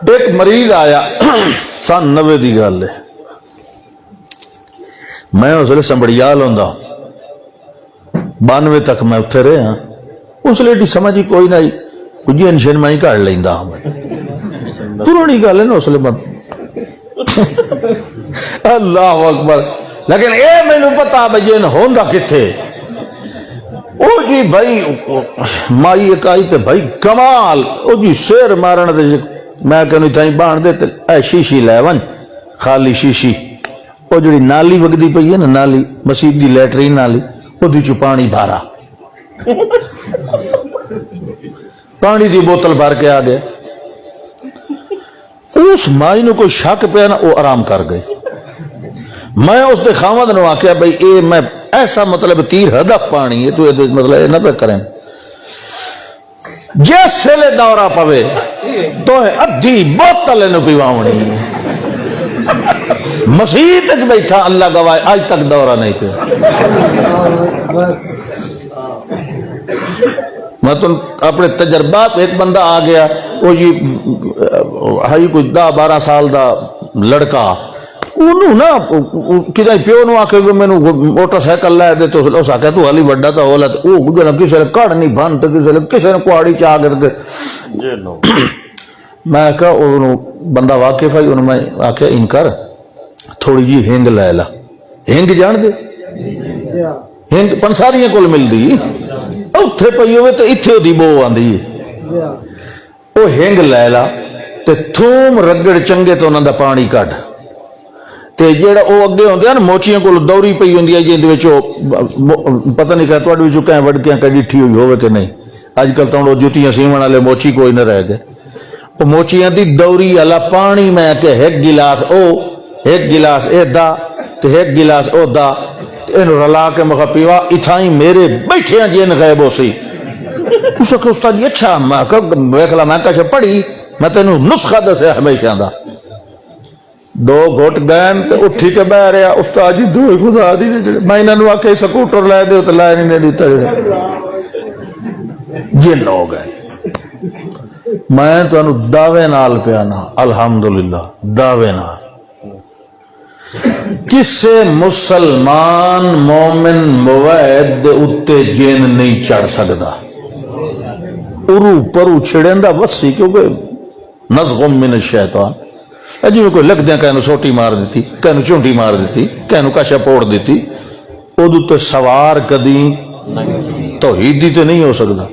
ایک مریض آیا سن 90 دی گل ہے، میں اس لیے سنبڑیال ہوں 92 تک میں اتنے رہا، اس لیے سمجھ ہی کوئی نہ کچھ انشن میں ہی کر لینا پرانی گل ہے نا اس لیے اللہ اکبر. لیکن اے مینو پتا بھائی ہوندا کتھے او جی بھائی مائی ایک آئی تے بھائی کمال او جی سیر مارن تے میں کہنی تھائی بان دے تے اے شیشی لے ون خالی شیشی او جڑی نالی وگدی پئی ہے نا نالی مسجد دی لیٹرین نالی او دی چو پانی بھارا پانی دی بوتل بھر کے آ گئے. اس مائی نو کوئی شک پیا نا وہ آرام کر گئے. میں اس دے خامد نو آکھیا بھئی اے میں ایسا مطلب تیر ہدف پانی ہے تو مطلب اے نہ پہ کریں جس لے دورہ پوے تو ادھی بوتل نو پیواونی مسیح تک بیٹھا اللہ گواہ آج تک دورہ نہیں پیا. میں تو اپنے تجربات ایک بندہ آ گیا وہ جی ہائی کوئی 10-12 سال دا لڑکا انہوں نا کدھائی پیو نو آکے میں موٹر سائیکل لائے دے تو اس آکے تو حالی وڈا تا ہولا تو وہ کسی نے کڑ نہیں بھانتا کسی نے کوڑی چاہ کر کے میں کہا بندہ واقف ہے انہوں میں آکے انکر تھوڑی جی ہنگ لے لا. ہنگ جان دے ہنگ پنساریاں کول مل دی اتھے پئی ہوئے تو اتھے دی بو آندی وہ ہنگ لے لا تے تھوم رگڑ چنگے تو انہاں دا پانی کٹ تے جیڑا او اگے ہوندے ہیں نا موچیاں کول دوری پئی ہوندی ہے جیندے وچ پتہ نہیں کہ تواڈے وچ کہیں وڑکیاں کڈی ڈٹھی ہوئی ہوے کہ نہیں. اج کل تو جوتیاں سیون والے موچی کوئی نہ رہ گئے. او موچیاں دی دوری والا پانی میں کہ ایک گلاس او ایک گلاس اے دا تے ایک گلاس او دا اینو رلا کے مخا پیوا اتھائی میرے بیٹھے ہیں جین غیب ہو سی. اس وقت استاد یہ اچھا ویکھلا میں کہا پڑھی میں تینوں نسخہ دسے ہمیشہ دا 2 گھٹ گئے تے اٹھی کے بہ رہا استاد جی دو خدا دی میں انہاں نوں آکھے سکوٹر لے دیو تے لے نہیں دیتا جن ہو گئے. میں تانوں دعوے نال پیانا الحمدللہ دعوے نال کسے مسلمان مومن موعد اتے جن نہیں چڑھ سکتا ارو پرو چھڑیں دا وسی کیونکہ نزغم من الشیطان جی میں کوئی لگ دیا کہنو سوٹی مار دیتی کہنو چونٹی مار دیتی کہنو کاشا پوڑ دیتی ادو تے سوار کدی توحیدی تے نہیں ہو سکتا.